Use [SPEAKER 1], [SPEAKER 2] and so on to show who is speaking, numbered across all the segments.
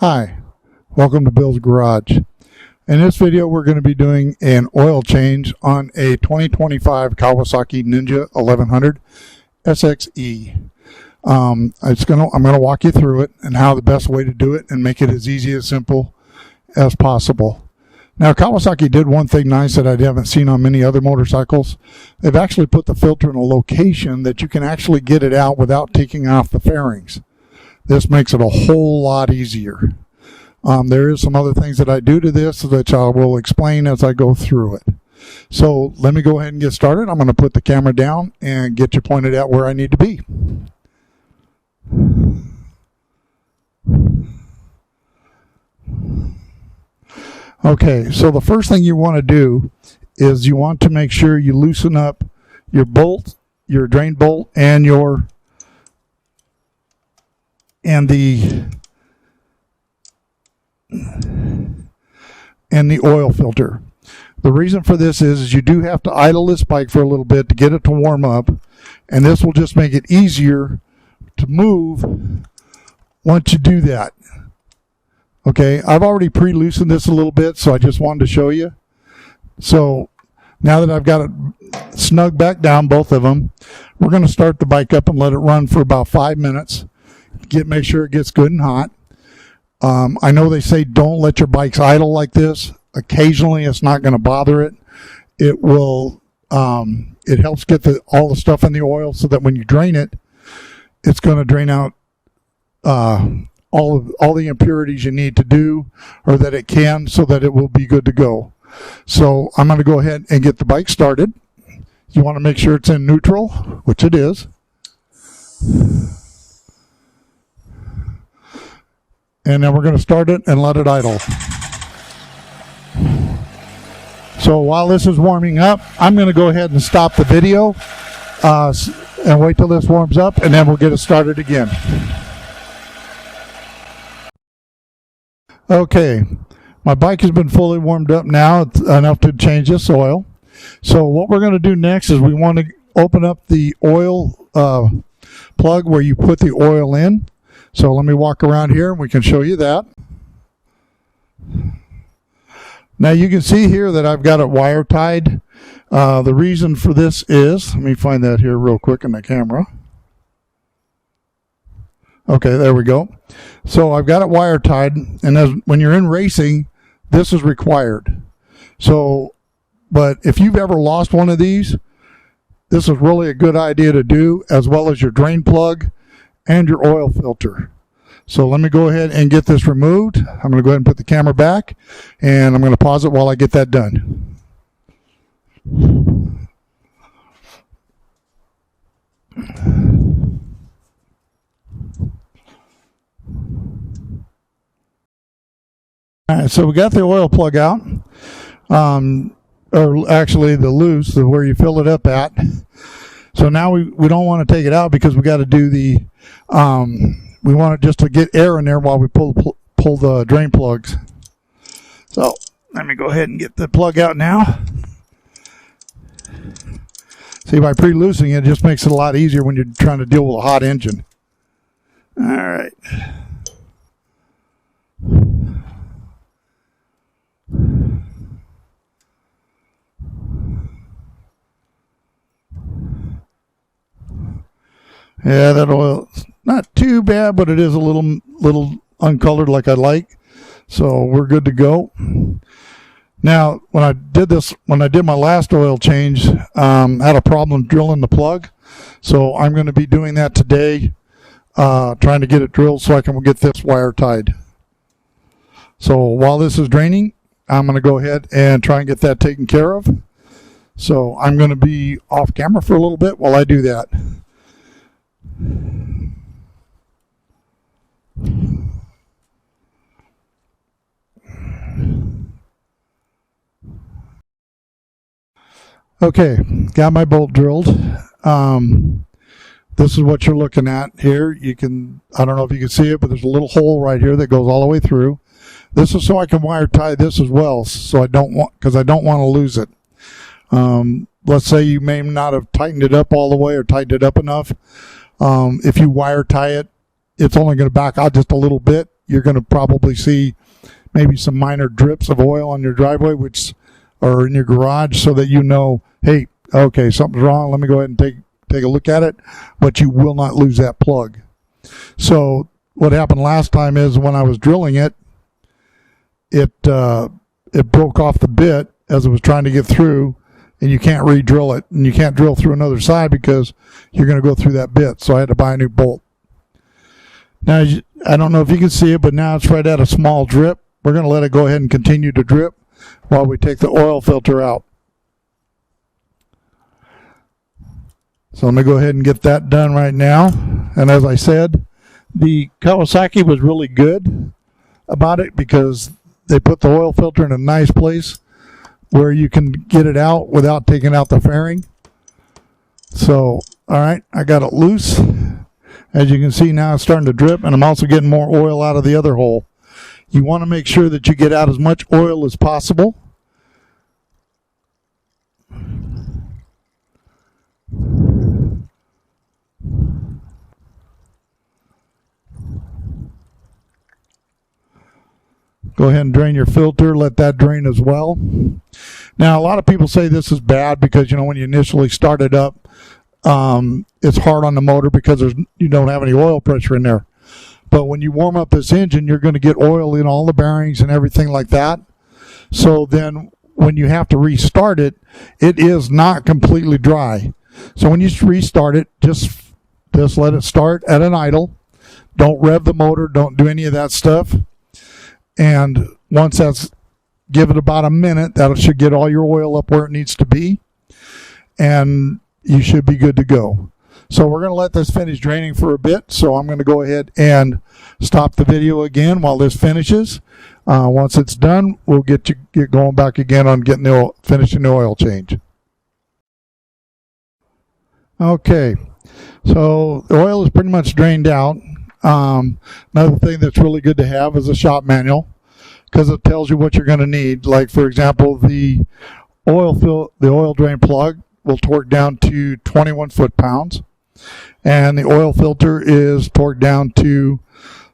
[SPEAKER 1] Hi, welcome to Bill's Garage. In this video we're going to be doing an oil change on a 2025 Kawasaki Ninja 1100 SXE. I'm going to walk you through it and how the best way to do it and make it as easy and simple as possible. Now Kawasaki did one thing nice that I haven't seen on many other motorcycles. They've actually put the filter in a location that you can actually get it out without taking off the fairings. This makes it a whole lot easier. There is some other things that I do to this that I will explain as I go through it. So let me go ahead and get started. I'm going to put the camera down and get you pointed out where I need to be. Okay, so the first thing you want to do is you want to make sure you loosen up your bolt, your drain bolt, and the oil filter. The reason for this is you do have to idle this bike for a little bit to get it to warm up, and this will just make it easier to move once you do that. Okay, I've already pre-loosened this a little bit, so I just wanted to show you. So now that I've got it snug back down, both of them, we're going to start the bike up and let it run for about 5 minutes. Make sure it gets good and hot. I know they say don't let your bikes idle like this. Occasionally it's not going to bother it. It will it helps get all the stuff in the oil so that when you drain it, it's going to drain out all the impurities you need to do, or that it can, so that it will be good to go. So I'm going to go ahead and get the bike started. You want to make sure it's in neutral, which it is. And then we're going to start it and let it idle. So while this is warming up, I'm going to go ahead and stop the video and wait till this warms up, and then we'll get it started again. Okay, my bike has been fully warmed up now. It's enough to change this oil. So what we're going to do next is we want to open up the oil plug where you put the oil in. So let me walk around here and we can show you that. Now you can see here that I've got it wire tied. The reason for this is, let me find that here real quick in the camera. Okay, there we go. So I've got it wire tied, and when you're in racing, this is required. So, but if you've ever lost one of these, this is really a good idea to do, as well as your drain plug and your oil filter. So let me go ahead and get this removed. I'm going to go ahead and put the camera back, and I'm going to pause it while I get that done. All right, so we got the oil plug out, or actually the loose, where you fill it up at. So now we don't want to take it out because we got to do the, we want it just to get air in there while we pull the drain plugs. So let me go ahead and get the plug out now. See, by pre-loosening it just makes it a lot easier when you're trying to deal with a hot engine. All right. Yeah, that oil, not too bad, but it is a little uncolored like I like. So we're good to go. Now, when I did my last oil change, had a problem drilling the plug. So I'm going to be doing that today, trying to get it drilled so I can get this wire tied. So while this is draining, I'm going to go ahead and try and get that taken care of. So I'm going to be off camera for a little bit while I do that. Okay, got my bolt drilled. This is what you're looking at here. I don't know if you can see it, but there's a little hole right here that goes all the way through. This is so I can wire tie this as well, so because I don't want to lose it. Let's say you may not have tightened it up all the way or tightened it up enough. If you wire tie it, it's only going to back out just a little bit. you're going to probably see maybe some minor drips of oil on your driveway, or in your garage, so that you know, hey, okay, something's wrong. Let me go ahead and take a look at it. But you will not lose that plug. So what happened last time is when I was drilling it, it broke off the bit as it was trying to get through, and you can't re-drill it, and you can't drill through another side because you're going to go through that bit. So I had to buy a new bolt. Now, I don't know if you can see it, but now it's right at a small drip. We're going to let it go ahead and continue to drip while we take the oil filter out. So let me go ahead and get that done right now. And as I said, the Kawasaki was really good about it because they put the oil filter in a nice place where you can get it out without taking out the fairing. So, all right, I got it loose. As you can see now, it's starting to drip, and I'm also getting more oil out of the other hole. You want to make sure that you get out as much oil as possible. Go ahead and drain your filter. Let that drain as well. Now, a lot of people say this is bad because, you know, when you initially start it up, it's hard on the motor because you don't have any oil pressure in there. But when you warm up this engine, you're going to get oil in all the bearings and everything like that. So then when you have to restart it, it is not completely dry. So when you restart it, just let it start at an idle. Don't rev the motor. Don't do any of that stuff. And once give it about a minute, that should get all your oil up where it needs to be. And you should be good to go. So we're going to let this finish draining for a bit. So I'm going to go ahead and stop the video again while this finishes. Once it's done, we'll get going back again on finishing the oil change. Okay, so the oil is pretty much drained out. Another thing that's really good to have is a shop manual because it tells you what you're going to need. Like, for example, the oil drain plug will torque down to 21 foot-pounds, and the oil filter is torqued down to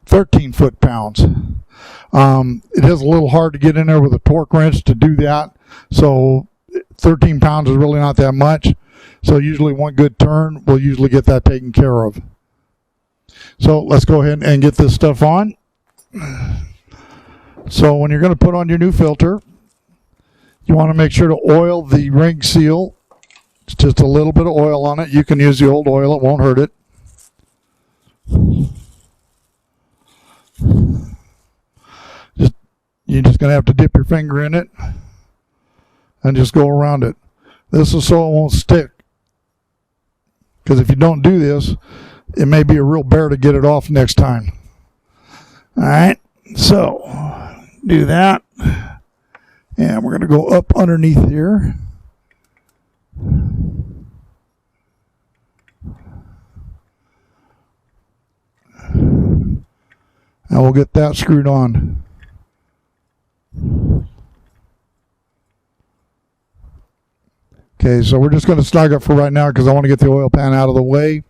[SPEAKER 1] 13 foot-pounds. It is a little hard to get in there with a torque wrench to do that, so 13 pounds is really not that much. So usually one good turn will usually get that taken care of. So let's go ahead and get this stuff on. So when you're going to put on your new filter, you want to make sure to oil the ring seal. It's just a little bit of oil on it. You can use the old oil. It won't hurt it. You're just going to have to dip your finger in it and just go around it. This is so it won't stick. Because if you don't do this, it may be a real bear to get it off next time. All right, so do that. And we're going to go up underneath here. And we'll get that screwed on. Okay, so we're just going to snug it for right now because I want to get the oil pan out of the way.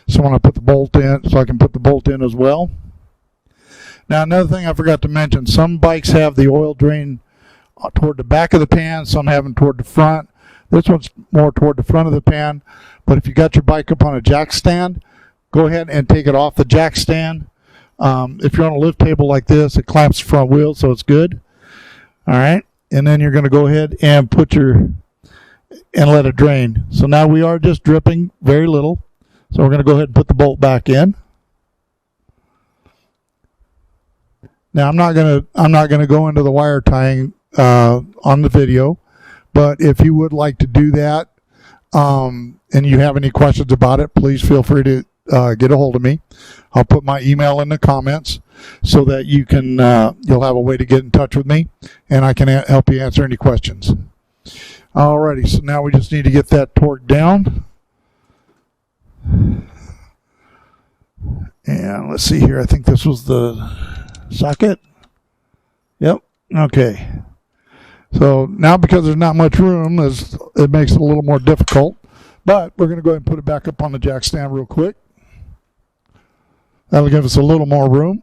[SPEAKER 1] So when I put the bolt in, so I can put the bolt in as well. Now, another thing I forgot to mention, some bikes have the oil drain toward the back of the pan, some have them toward the front. This one's more toward the front of the pan, but if you got your bike up on a jack stand, go ahead and take it off the jack stand. If you're on a lift table like this, it clamps the front wheel, so it's good. All right, and then you're going to go ahead and and let it drain. So now we are just dripping very little. So we're going to go ahead and put the bolt back in. Now I'm not going to go into the wire tying on the video, but if you would like to do that and you have any questions about it, please feel free to get a hold of me. I'll put my email in the comments so that you can you'll have a way to get in touch with me, and I can help you answer any questions. Alrighty, so now we just need to get that torqued down. And let's see here. I think this was the socket. Yep. Okay. So now because there's not much room, it makes it a little more difficult. But we're going to go ahead and put it back up on the jack stand real quick. That'll give us a little more room.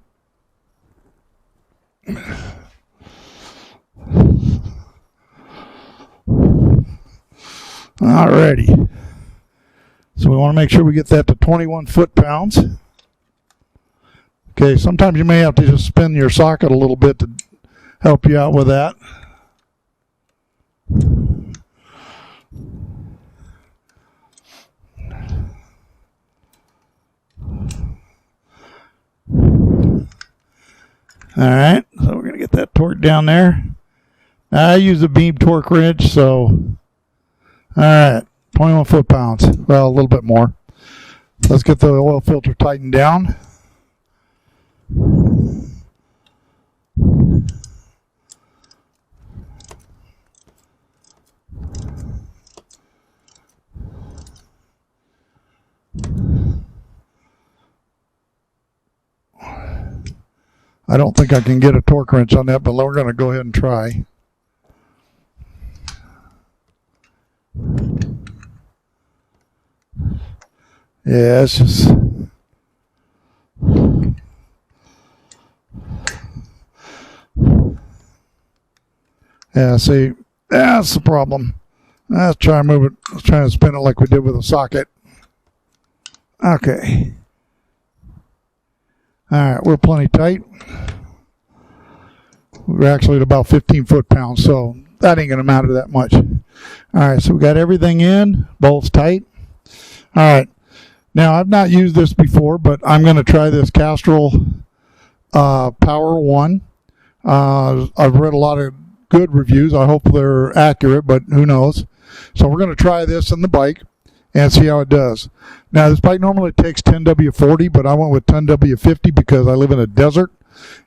[SPEAKER 1] Alrighty. So we want to make sure we get that to 21 foot-pounds. Okay, sometimes you may have to just spin your socket a little bit to help you out with that. Alright, so we're going to get that torque down there. I use a beam torque wrench, so alright, 21 foot-pounds. Well, a little bit more. Let's get the oil filter tightened down. I don't think I can get a torque wrench on that, but we're going to go ahead and try. Yeah, it's just... Yeah, see, that's the problem. Let's try and move it. Let's try and spin it like we did with a socket. Okay. Alright, we're plenty tight. We're actually at about 15 foot-pounds, so that ain't going to matter that much. Alright, so we got everything in, bolts tight. Alright, now I've not used this before, but I'm going to try this Castrol Power 1. I've read a lot of good reviews. I hope they're accurate, but who knows. So we're going to try this in the bike and see how it does. Now, this bike normally takes 10W40, but I went with 10W50 because I live in a desert,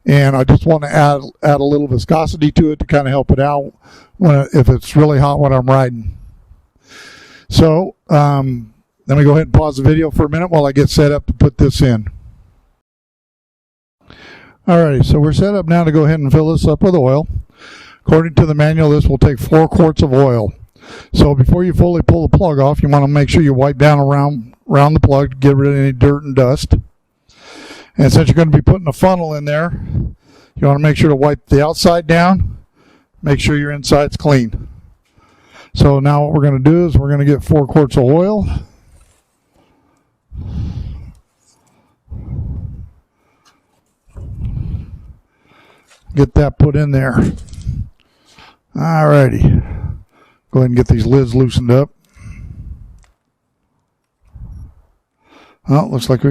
[SPEAKER 1] and I just want to add a little viscosity to it to kind of help it out if it's really hot when I'm riding. So let me go ahead and pause the video for a minute while I get set up to put this in. Alrighty, so we're set up now to go ahead and fill this up with oil. According to the manual, this will take 4 quarts of oil. So before you fully pull the plug off, you want to make sure you wipe down around the plug to get rid of any dirt and dust. And since you're going to be putting a funnel in there, you want to make sure to wipe the outside down, make sure your inside's clean. So now what we're going to do is we're going to get 4 quarts of oil. Get that put in there. Alrighty. Go ahead and get these lids loosened up. Oh, looks like we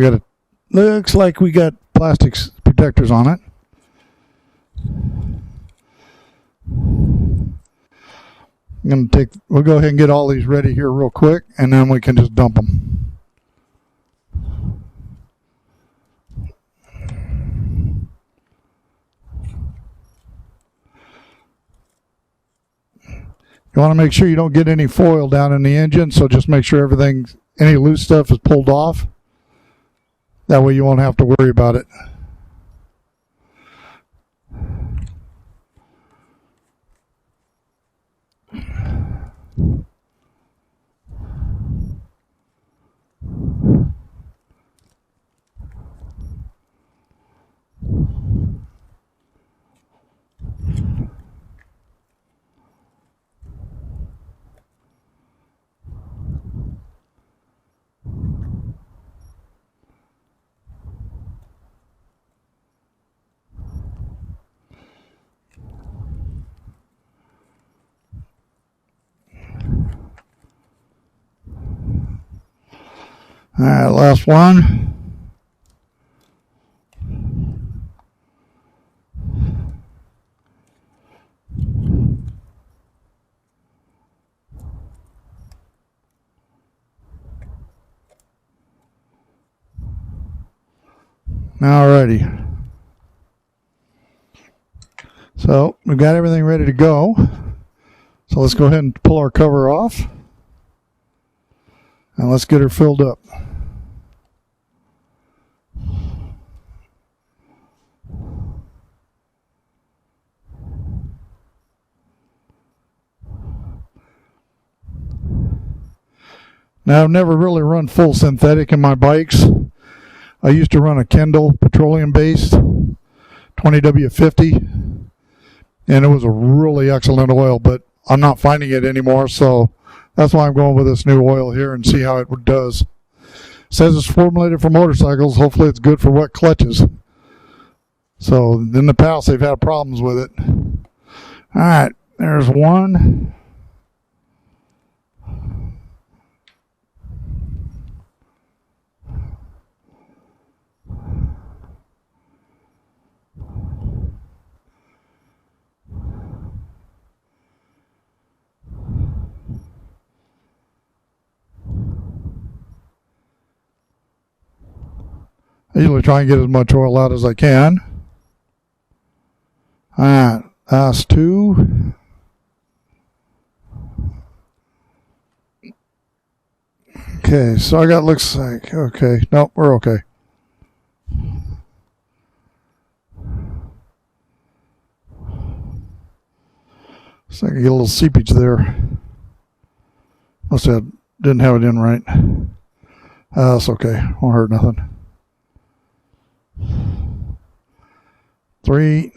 [SPEAKER 1] got plastic protectors on it. We'll go ahead and get all these ready here real quick, and then we can just dump them. You want to make sure you don't get any foil down in the engine, so just make sure any loose stuff is pulled off. That way you won't have to worry about it. All right, last one. Alrighty. So we've got everything ready to go. So let's go ahead and pull our cover off. And let's get her filled up. Now, I've never really run full synthetic in my bikes. I used to run a Kendall petroleum based 20W50, and it was a really excellent oil, but I'm not finding it anymore, so that's why I'm going with this new oil here and see how it does. It says it's formulated for motorcycles. Hopefully it's good for wet clutches. So in the past they've had problems with it. All right, there's one. I usually try and get as much oil out as I can. All right, that's two. Okay, so I got, looks like, okay, nope, we're okay. So I can get a little seepage there. Must have didn't have it in right. That's okay, won't hurt nothing. 3.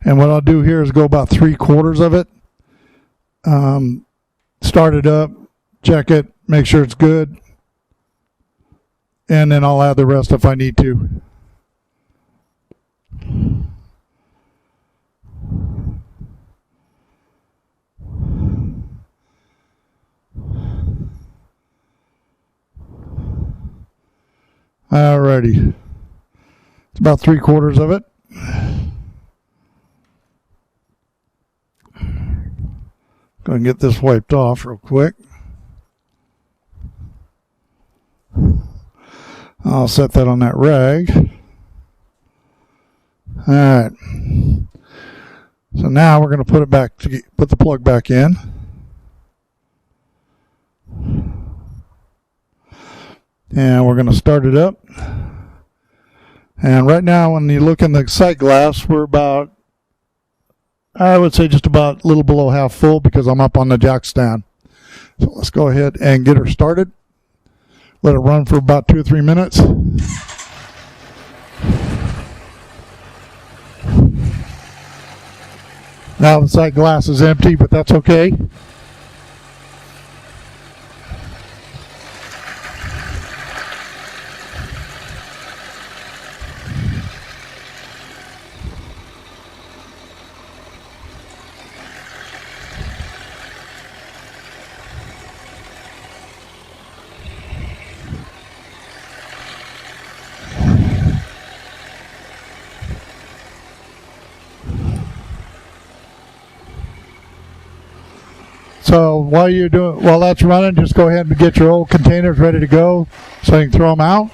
[SPEAKER 1] And what I'll do here is go about 3/4 of it. Start it up, check it, make sure it's good, and then I'll add the rest if I need to. Alrighty, it's about 3/4 of it. Go and get this wiped off real quick. I'll set that on that rag. All right. So now we're going to put it back to put the plug back in. And we're going to start it up. And right now when you look in the sight glass, we're about, I would say just about a little below half full because I'm up on the jack stand. So let's go ahead and get her started. Let it run for about 2 or 3 minutes. Now the sight glass is empty, but that's okay. So while that's running, just go ahead and get your old containers ready to go so you can throw them out.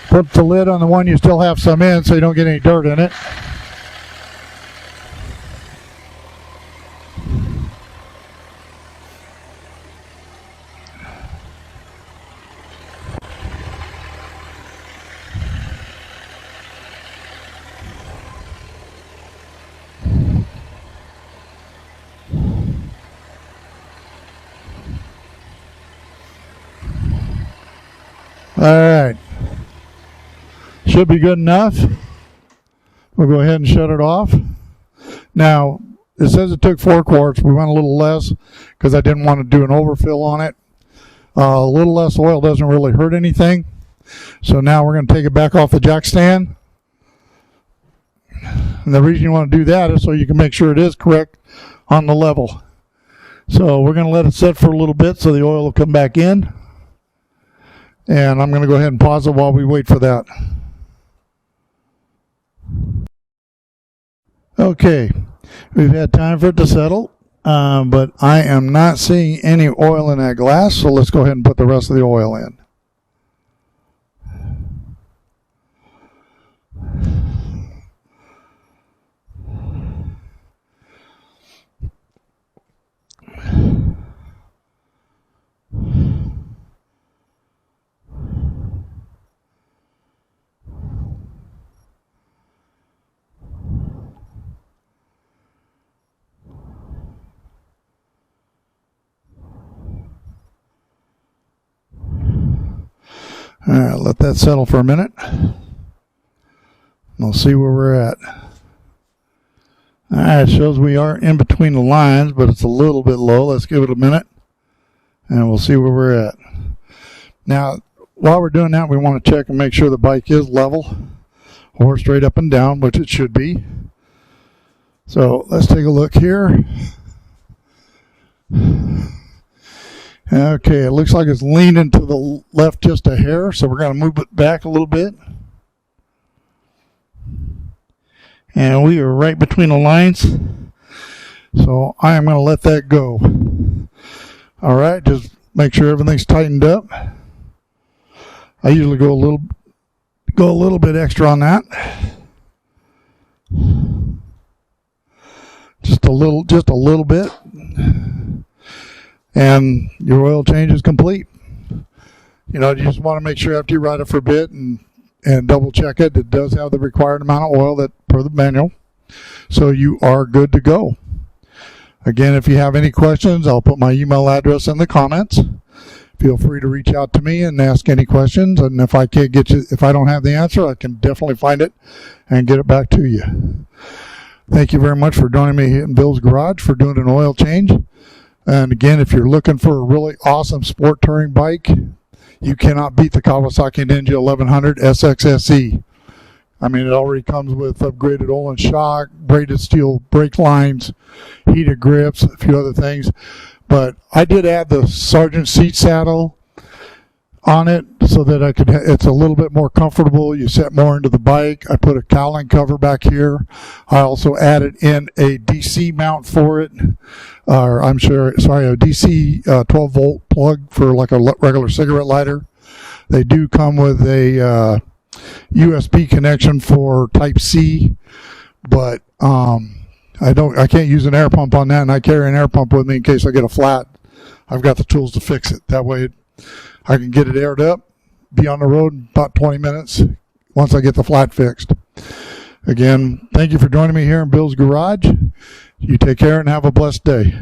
[SPEAKER 1] Put the lid on the one you still have some in so you don't get any dirt in it. All right, should be good enough. We'll go ahead and shut it off. Now, it says it took 4 quarts. We went a little less because I didn't want to do an overfill on it. A little less oil doesn't really hurt anything. So now we're going to take it back off the jack stand. And the reason you want to do that is so you can make sure it is correct on the level. So we're going to let it sit for a little bit so the oil will come back in. And I'm going to go ahead and pause it while we wait for that. Okay, we've had time for it to settle, but I am not seeing any oil in that glass, so let's go ahead and put the rest of the oil in. All right, let that settle for a minute. We'll see where we're at. All right, it shows we are in between the lines, but it's a little bit low. Let's give it a minute, and we'll see where we're at. Now, while we're doing that, we want to check and make sure the bike is level or straight up and down, which it should be. So let's take a look here. Okay, it looks like it's leaning to the left just a hair, so we're going to move it back a little bit. And we are right between the lines, so I am going to let that go. All right, just make sure everything's tightened up. I usually go a little bit extra on that. Just a little bit. And your oil change is complete. You know, you just want to make sure after you ride it for a bit and double check it. It does have the required amount of oil that per the manual. So you are good to go. Again, if you have any questions, I'll put my email address in the comments. Feel free to reach out to me and ask any questions. And if I don't have the answer, I can definitely find it and get it back to you. Thank you very much for joining me in Bill's Garage for doing an oil change. And again, if you're looking for a really awesome sport touring bike, you cannot beat the Kawasaki Ninja 1100 SXSE. I mean, it already comes with upgraded oil and shock, braided steel brake lines, heated grips, a few other things. But I did add the Sergeant seat saddle on it so that it's a little bit more comfortable. You sit more into the bike. I put a cowling cover back here. I also added in a DC mount for it. A DC 12 volt plug for like a regular cigarette lighter. They do come with a USB connection for Type C, but I can't use an air pump on that, and I carry an air pump with me in case I get a flat. I've got the tools to fix it. That way I can get it aired up, be on the road in about 20 minutes once I get the flat fixed. Again, thank you for joining me here in Bill's Garage. You take care and have a blessed day.